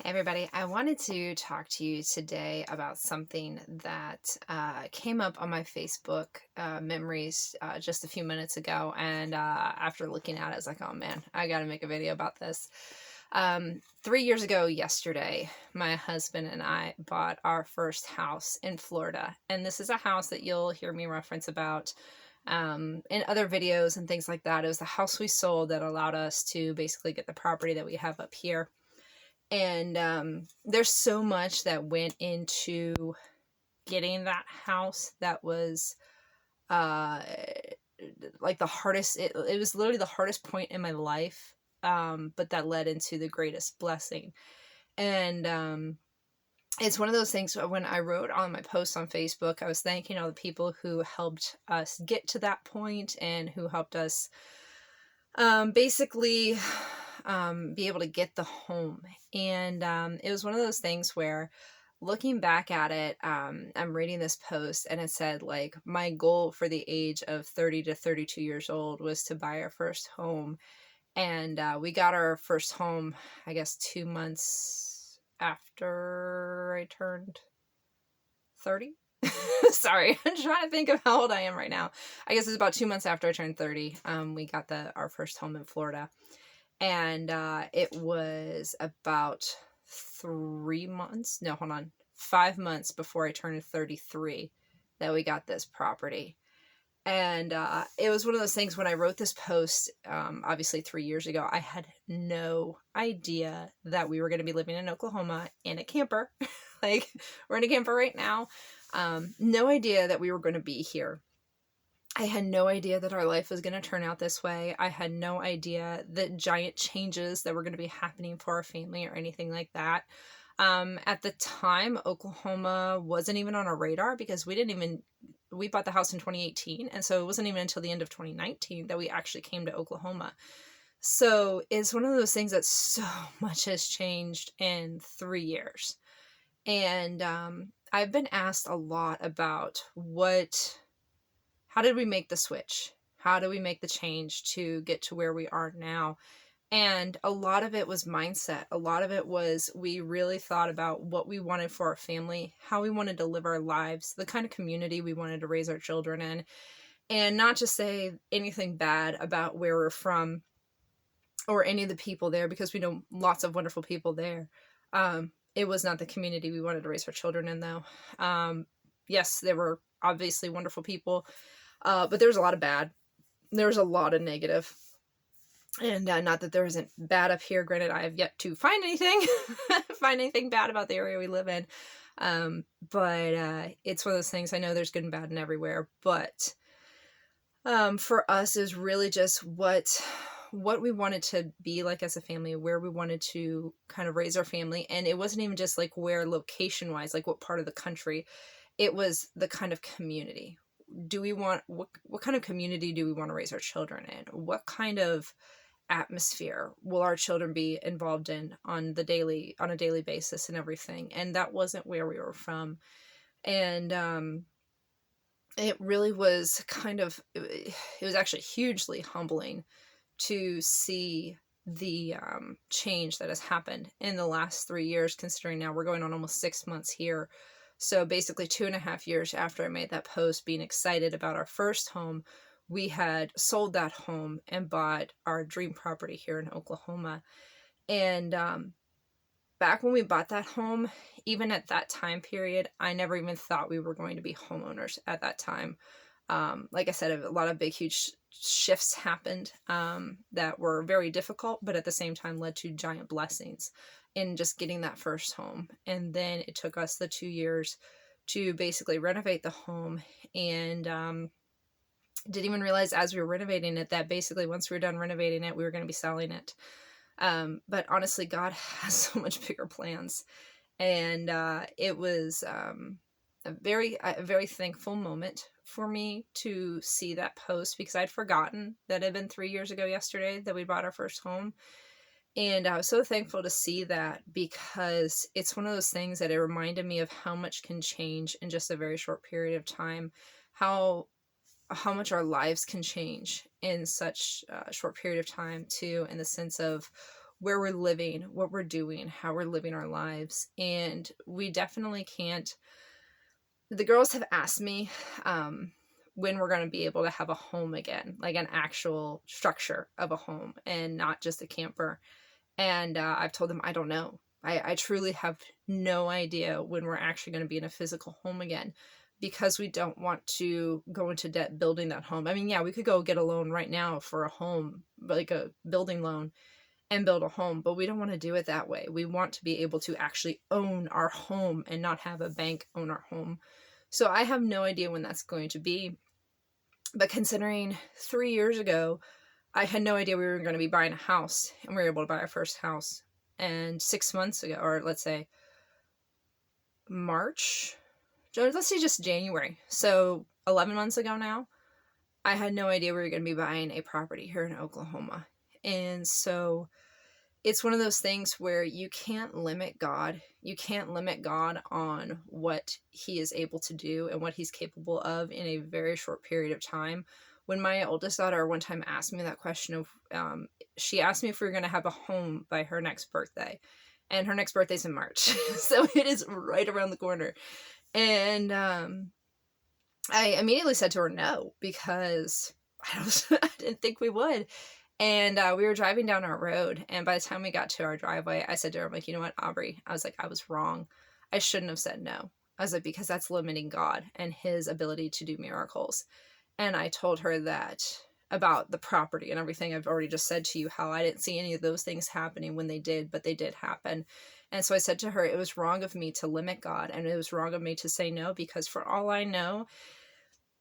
Everybody. I wanted to talk to you today about something that came up on my Facebook memories just a few minutes ago. And after looking at it, I was like, oh man, I got to make a video about this. 3 years ago yesterday, my husband and I bought our first house in Florida. And this is a house that you'll hear me reference about in other videos and things like that. It was the house we sold that allowed us to basically get the property that we have up here. And there's so much that went into getting that house that was like the hardest. It was literally the hardest point in my life, but that led into the greatest blessing. And it's one of those things. When I wrote on my post on Facebook, I was thanking all the people who helped us get to that point and who helped us basically be able to get the home. And it was one of those things where, looking back at it, I'm reading this post and it said, like, my goal for the age of 30 to 32 years old was to buy our first home. And we got our first home, I guess, 2 months after I turned 30. Sorry, I'm trying to think of how old I am right now. I guess it's about 2 months after I turned 30. We got our first home in Florida. And it was about 5 months before I turned 33 that we got this property. And it was one of those things. When I wrote this post, obviously 3 years ago, I had no idea that we were going to be living in Oklahoma in a camper. Like, we're in a camper right now. No idea that we were going to be here. I had no idea that our life was going to turn out this way. I had no idea the giant changes that were going to be happening for our family or anything like that. At the time, Oklahoma wasn't even on our radar because we bought the house in 2018. And so it wasn't even until the end of 2019 that we actually came to Oklahoma. So it's one of those things that so much has changed in 3 years. And I've been asked a lot about how did we make the switch? How do we make the change to get to where we are now? And a lot of it was mindset. A lot of it was, we really thought about what we wanted for our family, how we wanted to live our lives, the kind of community we wanted to raise our children in, and not to say anything bad about where we're from or any of the people there, because we know lots of wonderful people there. It was not the community we wanted to raise our children in, though. Yes, there were obviously wonderful people. But there's a lot of bad. There's a lot of negative. And not that there isn't bad up here. Granted, I have yet to find anything bad about the area we live in. But it's one of those things. I know there's good and bad in everywhere. But for us, is really just what we wanted to be like as a family, where we wanted to kind of raise our family. And it wasn't even just like where location-wise, like what part of the country. It was the kind of community. What kind of community do we want to raise our children in? What kind of atmosphere will our children be involved in on a daily basis and everything? And that wasn't where we were from. And it really was it was actually hugely humbling to see the change that has happened in the last 3 years, considering now we're going on almost 6 months here. So basically 2.5 years after I made that post, being excited about our first home, we had sold that home and bought our dream property here in Oklahoma. And back when we bought that home, even at that time period, I never even thought we were going to be homeowners at that time. Like I said, a lot of big, huge shifts happened that were very difficult, but at the same time led to giant blessings in just getting that first home. And then it took us the 2 years to basically renovate the home. And didn't even realize as we were renovating it that basically once we were done renovating it, we were going to be selling it. But honestly, God has so much bigger plans. And it was a very thankful moment for me to see that post, because I'd forgotten that it had been 3 years ago yesterday that we bought our first home. And I was so thankful to see that, because it's one of those things that it reminded me of how much can change in just a very short period of time, how much our lives can change in such a short period of time too, in the sense of where we're living, what we're doing, how we're living our lives. And we definitely can't. The girls have asked me when we're going to be able to have a home again, like an actual structure of a home and not just a camper. And I've told them I don't know. I truly have no idea when we're actually going to be in a physical home again, because we don't want to go into debt building that home. I mean, yeah, we could go get a loan right now for a home, like a building loan, and build a home, but we don't want to do it that way. We want to be able to actually own our home and not have a bank own our home. So I have no idea when that's going to be. But considering 3 years ago, I had no idea we were going to be buying a house, and we were able to buy our first house. And 6 months ago, or let's say March, let's say just January, so 11 months ago now, I had no idea we were going to be buying a property here in Oklahoma. And so it's one of those things where you can't limit God. You can't limit God on what he is able to do and what he's capable of in a very short period of time. When my oldest daughter one time asked me that question of, she asked me if we were going to have a home by her next birthday. And her next birthday's in March. So it is right around the corner. And I immediately said to her no, because I didn't think we would. And we were driving down our road, and by the time we got to our driveway, I said to her, I'm like, you know what, Aubrey? I was like, I was wrong. I shouldn't have said no. I was like, because that's limiting God and his ability to do miracles. And I told her that about the property and everything I've already just said to you, how I didn't see any of those things happening when they did, but they did happen. And so I said to her, it was wrong of me to limit God, and it was wrong of me to say no, because for all I know,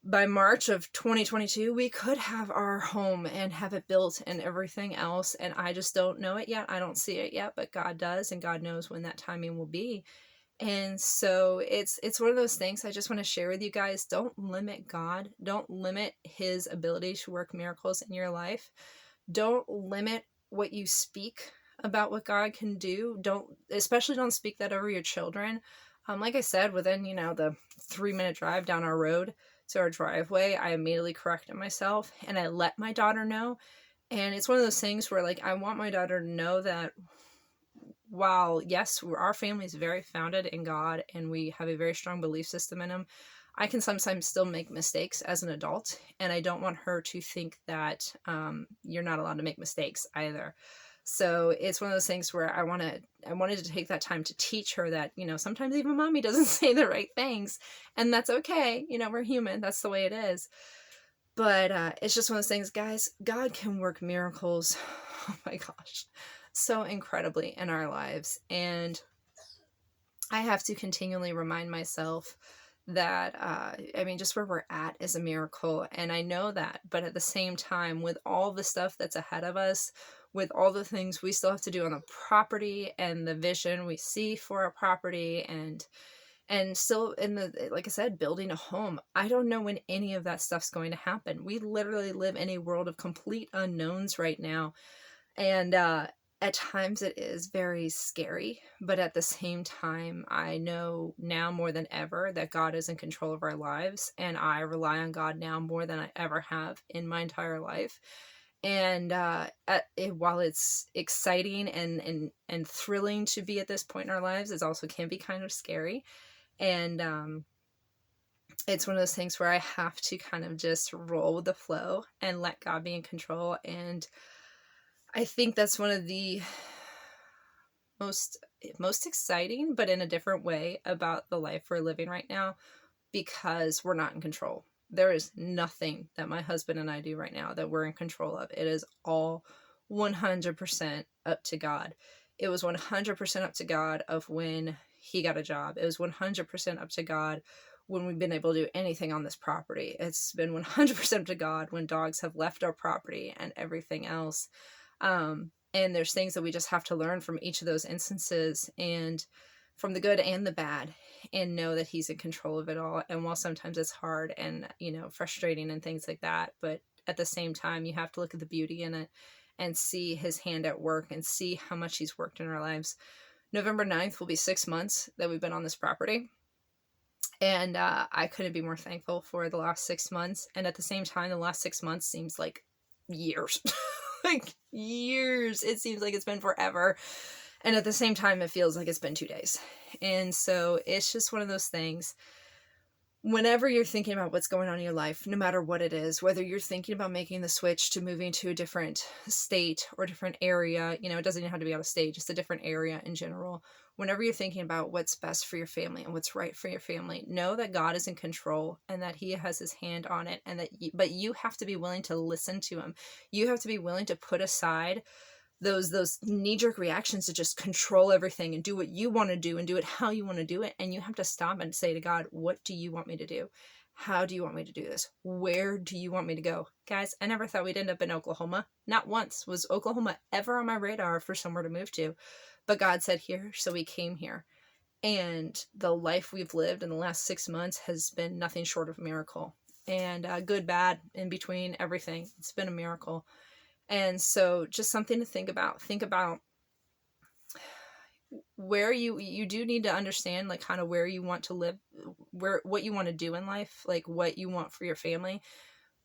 by March of 2022, we could have our home and have it built and everything else. And I just don't know it yet. I don't see it yet, but God does. And God knows when that timing will be. And so it's one of those things I just want to share with you guys. Don't limit God. Don't limit his ability to work miracles in your life. Don't limit what you speak about what God can do. Especially don't speak that over your children. Like I said, within, the 3-minute drive down our road to our driveway, I immediately corrected myself and I let my daughter know. And it's one of those things where, like, I want my daughter to know that while, yes, our family is very founded in God and we have a very strong belief system in him, I can sometimes still make mistakes as an adult. And I don't want her to think that you're not allowed to make mistakes either. So it's one of those things where I wanted to take that time to teach her that, sometimes even mommy doesn't say the right things, and that's okay. We're human. That's the way it is. But it's just one of those things, guys. God can work miracles. Oh my gosh. So incredibly in our lives. And I have to continually remind myself that, just where we're at is a miracle. And I know that, but at the same time, with all the stuff that's ahead of us, with all the things we still have to do on the property and the vision we see for our property and still like I said, building a home, I don't know when any of that stuff's going to happen. We literally live in a world of complete unknowns right now. And, at times it is very scary, but at the same time, I know now more than ever that God is in control of our lives, and I rely on God now more than I ever have in my entire life. And while it's exciting and thrilling to be at this point in our lives, it also can be kind of scary. And it's one of those things where I have to kind of just roll with the flow and let God be in control. And I think that's one of the most exciting, but in a different way, about the life we're living right now, because we're not in control. There is nothing that my husband and I do right now that we're in control of. It is all 100% up to God. It was 100% up to God of when he got a job. It was 100% up to God when we've been able to do anything on this property. It's been 100% up to God when dogs have left our property and everything else. And there's things that we just have to learn from each of those instances, and from the good and the bad, and know that he's in control of it all. And while sometimes it's hard and, frustrating and things like that, but at the same time, you have to look at the beauty in it and see his hand at work and see how much he's worked in our lives. November 9th will be 6 months that we've been on this property. And I couldn't be more thankful for the last 6 months. And at the same time, the last 6 months seems like years. like years. It seems like it's been forever. And at the same time, it feels like it's been 2 days. And so it's just one of those things. Whenever you're thinking about what's going on in your life, no matter what it is, whether you're thinking about making the switch to moving to a different state or different area, it doesn't even have to be out of state, just a different area in general. Whenever you're thinking about what's best for your family and what's right for your family, know that God is in control and that he has his hand on it, and but you have to be willing to listen to him. You have to be willing to put aside those knee-jerk reactions to just control everything and do what you want to do and do it how you want to do it. And you have to stop and say to God, what do you want me to do? How do you want me to do this? Where do you want me to go? Guys, I never thought we'd end up in Oklahoma. Not once was Oklahoma ever on my radar for somewhere to move to. But God said here, so we came here. And the life we've lived in the last 6 months has been nothing short of a miracle. And good, bad, in between, everything. It's been a miracle. And so just something to think about. Think about where you do need to understand, like, kind of where you want to live, what you want to do in life, like what you want for your family.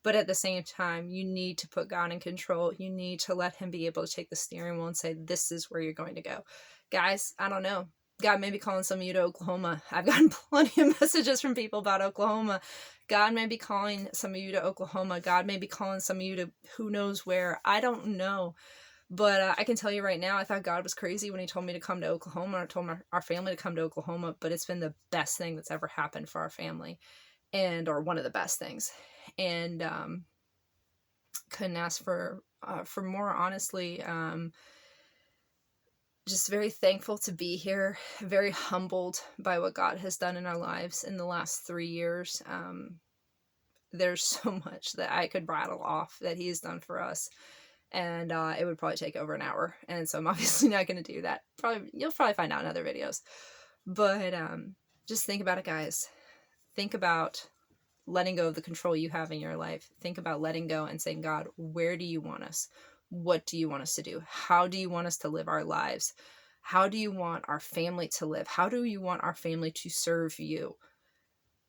But at the same time, you need to put God in control. You need to let him be able to take the steering wheel and say, this is where you're going to go. Guys, I don't know. God may be calling some of you to Oklahoma. I've gotten plenty of messages from people about Oklahoma. God may be calling some of you to Oklahoma. God may be calling some of you to who knows where. I don't know. But I can tell you right now, I thought God was crazy when he told me to come to Oklahoma, or told our family to come to Oklahoma. But it's been the best thing that's ever happened for our family, or one of the best things. And couldn't ask for more, honestly. Just very thankful to be here, very humbled by what God has done in our lives in the last 3 years. There's so much that I could rattle off that he's done for us, and it would probably take over an hour, and so I'm obviously not going to do that. You'll probably find out in other videos, but just think about it, guys. Think about letting go of the control you have in your life. Think about letting go and saying, God, where do you want us? What do you want us to do? How do you want us to live our lives? How do you want our family to live? How do you want our family to serve you?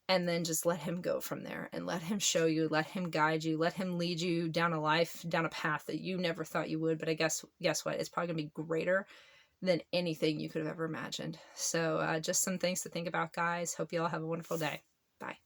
And then just let him go from there, and let him show you, let him guide you, let him lead you down a path that you never thought you would. But I guess what? It's probably going to be greater than anything you could have ever imagined. So just some things to think about, guys. Hope you all have a wonderful day. Bye.